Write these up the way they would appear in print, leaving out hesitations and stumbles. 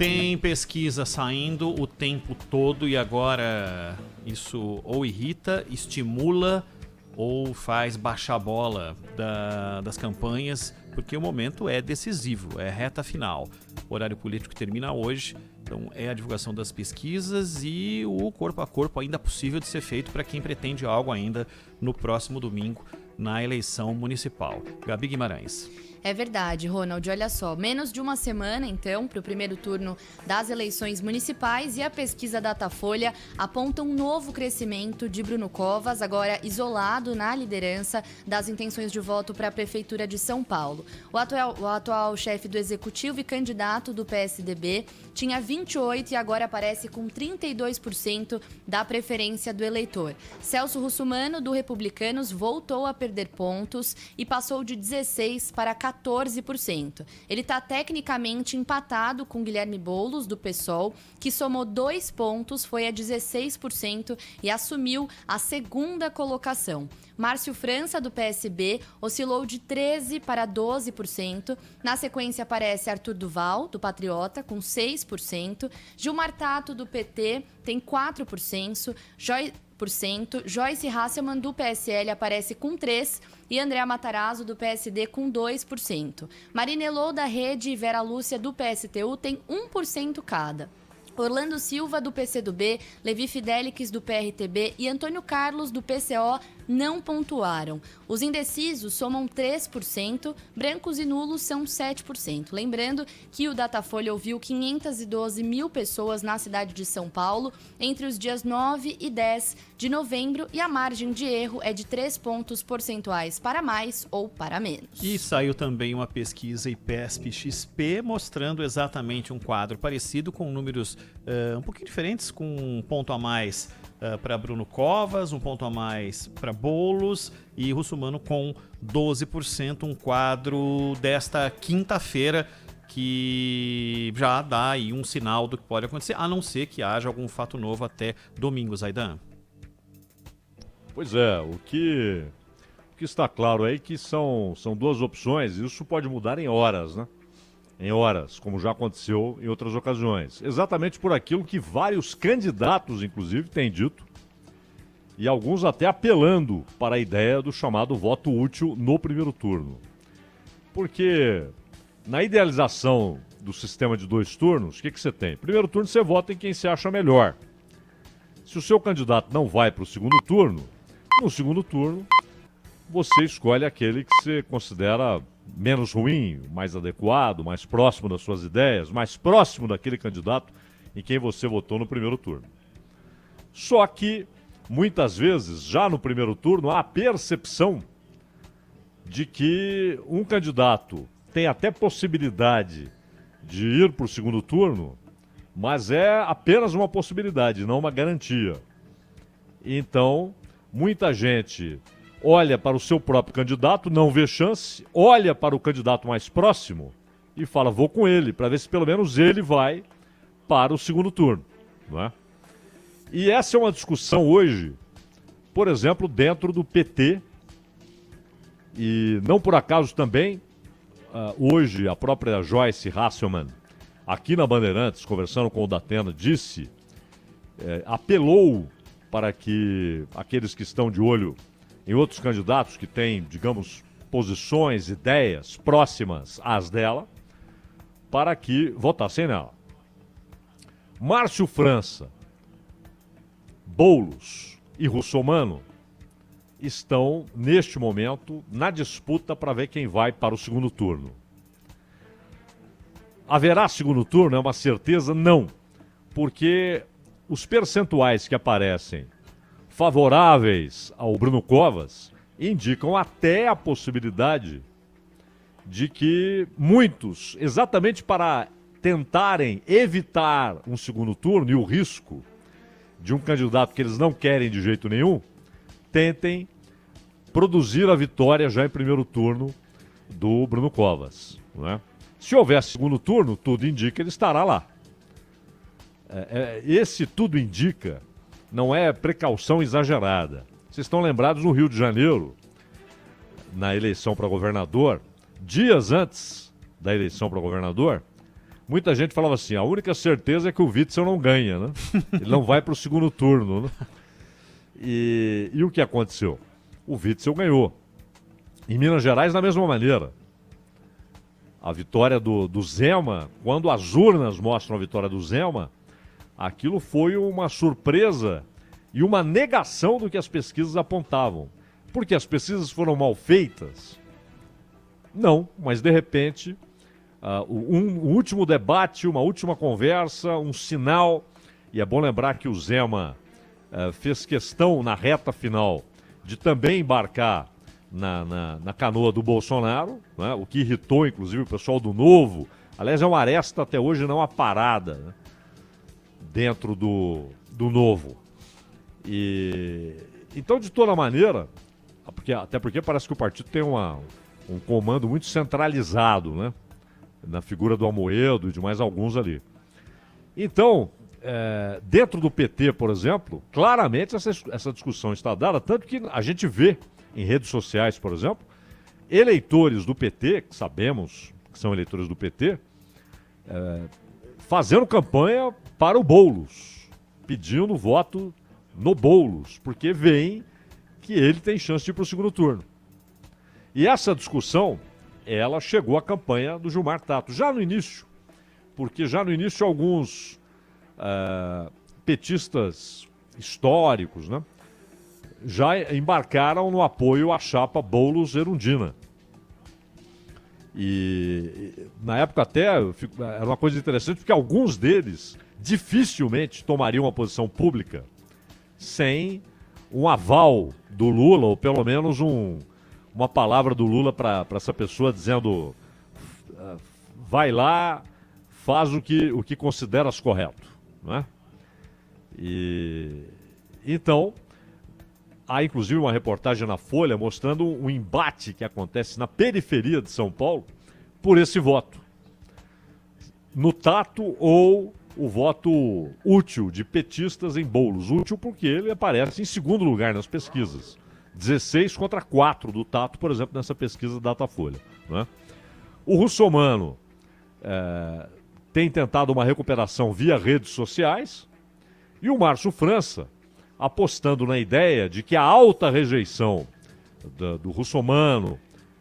Tem pesquisa saindo o tempo todo e agora isso ou irrita, estimula ou faz baixar a bola das campanhas, porque o momento é decisivo, é reta final. O horário político termina hoje, então é a divulgação das pesquisas e o corpo a corpo ainda possível de ser feito para quem pretende algo ainda no próximo domingo na eleição municipal. Gabi Guimarães. É verdade, Ronald. Olha só, menos de uma semana, então, para o primeiro turno das eleições municipais e a pesquisa Datafolha aponta um novo crescimento de Bruno Covas, agora isolado na liderança das intenções de voto para a Prefeitura de São Paulo. O atual chefe do Executivo e candidato do PSDB tinha 28% e agora aparece com 32% da preferência do eleitor. Celso Russomano, do Republicanos, voltou a perder pontos e passou de 16% para 14%. Ele está tecnicamente empatado com Guilherme Boulos, do PSOL, que somou 2 pontos, foi a 16% e assumiu a segunda colocação. Márcio França, do PSB, oscilou de 13% para 12%. Na sequência aparece Arthur Duval, do Patriota, com 6%. Gilmar Tato, do PT, tem 4%. Joyce Hasselmann, do PSL, aparece com 3%, e Andréa Matarazzo, do PSD, com 2%. Marina Elô, da Rede, e Vera Lúcia, do PSTU, tem 1% cada. Orlando Silva, do PCdoB, Levi Fidelix, do PRTB e Antônio Carlos, do PCO, não pontuaram. Os indecisos somam 3%, brancos e nulos são 7%. Lembrando que o Datafolha ouviu 512 mil pessoas na cidade de São Paulo entre os dias 9 e 10 de novembro e a margem de erro é de 3 pontos percentuais para mais ou para menos. E saiu também uma pesquisa IPESP-XP mostrando exatamente um quadro parecido com números um pouquinho diferentes, com um ponto a mais para Bruno Covas, um ponto a mais para Boulos e Russomano com 12%, um quadro desta quinta-feira que já dá aí um sinal do que pode acontecer, a não ser que haja algum fato novo até domingo, Zaidan. Pois é, o que está claro aí que são duas opções, isso pode mudar em horas, né? Em horas, como já aconteceu em outras ocasiões. Exatamente por aquilo que vários candidatos, inclusive, têm dito, e alguns até apelando para a ideia do chamado voto útil no primeiro turno. Porque na idealização do sistema de 2 turnos, o que você tem? Primeiro turno você vota em quem se acha melhor. Se o seu candidato não vai para o segundo turno, no segundo turno você escolhe aquele que você considera menos ruim, mais adequado, mais próximo das suas ideias, mais próximo daquele candidato em quem você votou no primeiro turno. Só que, muitas vezes, já no primeiro turno, há a percepção de que um candidato tem até possibilidade de ir para o segundo turno, mas é apenas uma possibilidade, não uma garantia. Então, muita gente olha para o seu próprio candidato, não vê chance, olha para o candidato mais próximo e fala, vou com ele, para ver se pelo menos ele vai para o segundo turno, não é? E essa é uma discussão hoje, por exemplo, dentro do PT, e não por acaso também, hoje a própria Joyce Hasselmann, aqui na Bandeirantes, conversando com o Datena, apelou para que aqueles que estão de olho em outros candidatos que têm, digamos, posições, ideias próximas às dela, para que votassem nela. Márcio França, Boulos e Russomano estão, neste momento, na disputa para ver quem vai para o segundo turno. Haverá segundo turno? É uma certeza? Não. Porque os percentuais que aparecem favoráveis ao Bruno Covas indicam até a possibilidade de que muitos, exatamente para tentarem evitar um segundo turno e o risco de um candidato que eles não querem de jeito nenhum, tentem produzir a vitória já em primeiro turno do Bruno Covas, não é? Se houver segundo turno, tudo indica que ele estará lá. Esse tudo indica não é precaução exagerada. Vocês estão lembrados no Rio de Janeiro, na eleição para governador, dias antes da eleição para governador, muita gente falava assim, a única certeza é que o Witzel não ganha, né? Ele não vai para o segundo turno, né? E o que aconteceu? O Witzel ganhou. Em Minas Gerais, da mesma maneira. A vitória do Zema, quando as urnas mostram a vitória do Zema, aquilo foi uma surpresa e uma negação do que as pesquisas apontavam. Porque as pesquisas foram mal feitas? Não, mas de repente, um último debate, uma última conversa, um sinal, e é bom lembrar que o Zema fez questão na reta final de também embarcar na canoa do Bolsonaro, né? O que irritou inclusive o pessoal do Novo. Aliás, é uma aresta até hoje não aparada, né? Dentro do Novo. Então, de toda maneira, até porque parece que o partido tem um comando muito centralizado, né? Na figura do Amoedo e de mais alguns ali. Então, dentro do PT, por exemplo, claramente essa discussão está dada, tanto que a gente vê em redes sociais, por exemplo, eleitores do PT, que sabemos que são eleitores do PT, fazendo campanha para o Boulos, pedindo voto no Boulos, porque veem que ele tem chance de ir para o segundo turno. E essa discussão, ela chegou à campanha do Gilmar Tato, já no início, porque já no início alguns petistas históricos, né, já embarcaram no apoio à chapa Boulos-Erundina. E na época até era uma coisa interessante, porque alguns deles dificilmente tomariam uma posição pública sem um aval do Lula, ou pelo menos uma palavra do Lula para essa pessoa dizendo vai lá, faz o que consideras correto, não é? Então, há inclusive uma reportagem na Folha mostrando um embate que acontece na periferia de São Paulo por esse voto. No Tato ou o voto útil de petistas em Boulos. Útil porque ele aparece em segundo lugar nas pesquisas. 16 contra 4 do Tato, por exemplo, nessa pesquisa da Datafolha, né? O Russomano tem tentado uma recuperação via redes sociais e o Márcio França apostando na ideia de que a alta rejeição do Russomano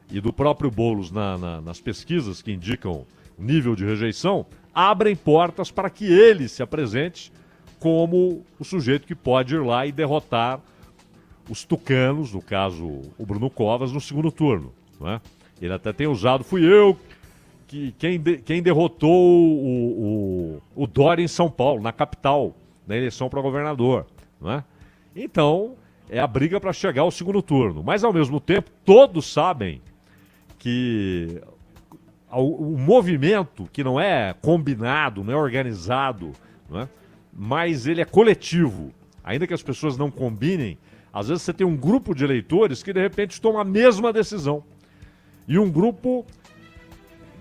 e do próprio Boulos nas pesquisas que indicam nível de rejeição, abrem portas para que ele se apresente como o sujeito que pode ir lá e derrotar os tucanos, no caso o Bruno Covas, no segundo turno, né? Ele até tem usado, fui eu quem derrotou o Dória em São Paulo, na capital, na eleição para governador, né? Então, é a briga para chegar ao segundo turno. Mas, ao mesmo tempo, todos sabem que o movimento, que não é combinado, não é organizado, né? Mas ele é coletivo. Ainda que as pessoas não combinem, às vezes você tem um grupo de eleitores que, de repente, toma a mesma decisão. E um grupo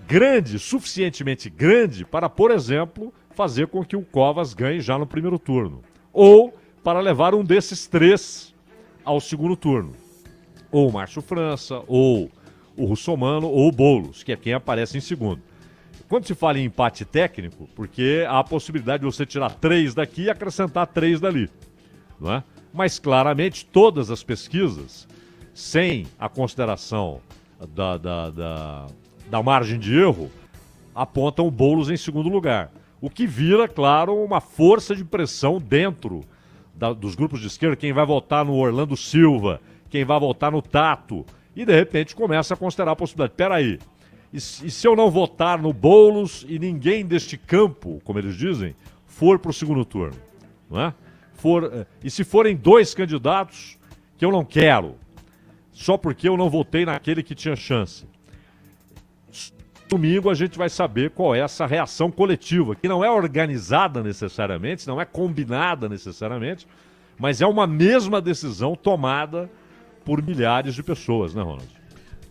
grande, suficientemente grande, para, por exemplo, fazer com que o Covas ganhe já no primeiro turno. Ou para levar um desses três ao segundo turno. Ou o Márcio França, ou o Russomano, ou o Boulos, que é quem aparece em segundo. Quando se fala em empate técnico, porque há a possibilidade de você tirar 3 daqui e acrescentar 3 dali, não é? Mas claramente todas as pesquisas, sem a consideração da margem de erro, apontam o Boulos em segundo lugar. O que vira, claro, uma força de pressão dentro dos grupos de esquerda, quem vai votar no Orlando Silva, quem vai votar no Tato, e de repente começa a considerar a possibilidade, peraí, e se eu não votar no Boulos e ninguém deste campo, como eles dizem, for para o segundo turno, não é? E se forem 2 candidatos que eu não quero, só porque eu não votei naquele que tinha chance. Domingo a gente vai saber qual é essa reação coletiva, que não é organizada necessariamente, não é combinada necessariamente, mas é uma mesma decisão tomada por milhares de pessoas, né, Ronald?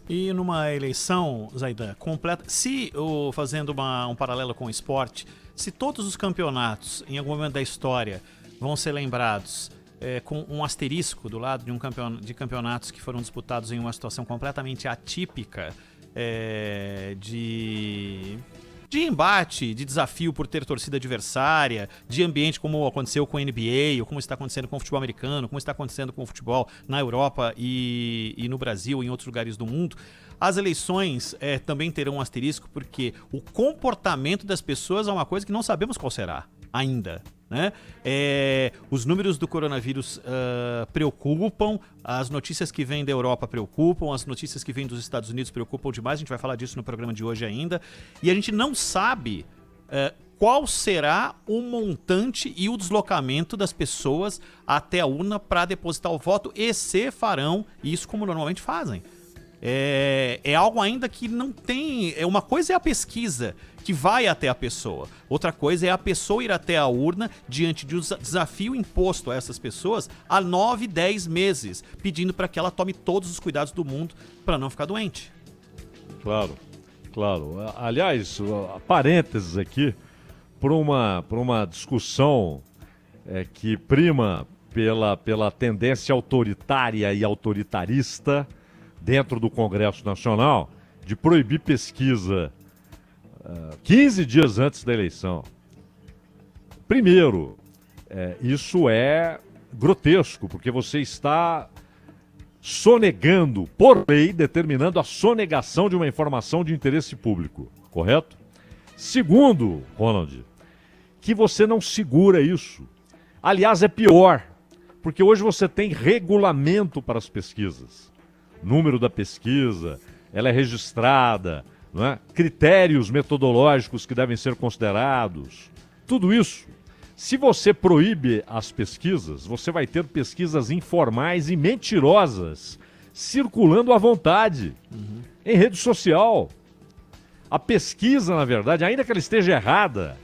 E numa eleição, Zaidan, completa, fazendo um paralelo com o esporte, se todos os campeonatos, em algum momento da história, vão ser lembrados com um asterisco do lado de campeonatos que foram disputados em uma situação completamente atípica, de de embate, de desafio por ter torcida adversária, de ambiente como aconteceu com a NBA, ou como está acontecendo com o futebol americano, como está acontecendo com o futebol na Europa e no Brasil e em outros lugares do mundo. As eleições também terão um asterisco porque o comportamento das pessoas é uma coisa que não sabemos qual será ainda. Né? Os números do coronavírus preocupam, as notícias que vêm da Europa preocupam, as notícias que vêm dos Estados Unidos preocupam demais, a gente vai falar disso no programa de hoje ainda, e a gente não sabe qual será o montante e o deslocamento das pessoas até a urna para depositar o voto e se farão isso como normalmente fazem. É algo ainda que não tem. Uma coisa é a pesquisa que vai até a pessoa, outra coisa é a pessoa ir até a urna diante de um desafio imposto a essas pessoas há 9, 10 meses, pedindo para que ela tome todos os cuidados do mundo para não ficar doente. Claro, claro. Aliás, parênteses aqui, por uma discussão que prima pela tendência autoritária e autoritarista dentro do Congresso Nacional, de proibir pesquisa 15 dias antes da eleição. Primeiro, isso é grotesco, porque você está sonegando, por lei, determinando a sonegação de uma informação de interesse público, correto? Segundo, Ronald, que você não segura isso. Aliás, é pior, porque hoje você tem regulamento para as pesquisas. Número da pesquisa, ela é registrada, não é? Critérios metodológicos que devem ser considerados. Tudo isso. Se você proíbe as pesquisas, você vai ter pesquisas informais e mentirosas circulando à vontade em rede social. A pesquisa, na verdade, ainda que ela esteja errada,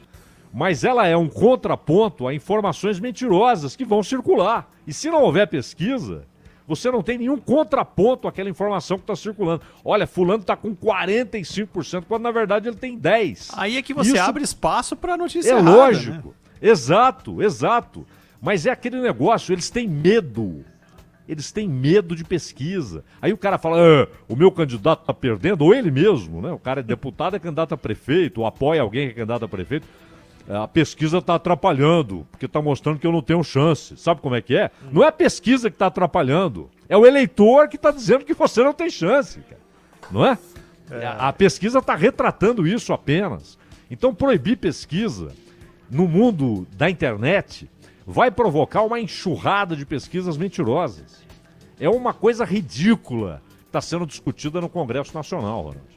mas ela é um contraponto a informações mentirosas que vão circular. E se não houver pesquisa, você não tem nenhum contraponto àquela informação que está circulando. Olha, fulano está com 45%, quando na verdade ele tem 10%. Aí é que você abre espaço para a notícia errada. É lógico. Né? Exato, exato. Mas é aquele negócio, eles têm medo. Eles têm medo de pesquisa. Aí o cara fala, o meu candidato está perdendo, ou ele mesmo, né? O cara é deputado, é candidato a prefeito, ou apoia alguém que é candidato a prefeito. A pesquisa está atrapalhando, porque está mostrando que eu não tenho chance. Sabe como é que é? Não é a pesquisa que está atrapalhando, é o eleitor que está dizendo que você não tem chance, cara. Não é? A pesquisa está retratando isso apenas. Então, proibir pesquisa no mundo da internet vai provocar uma enxurrada de pesquisas mentirosas. É uma coisa ridícula que está sendo discutida no Congresso Nacional, Ronald.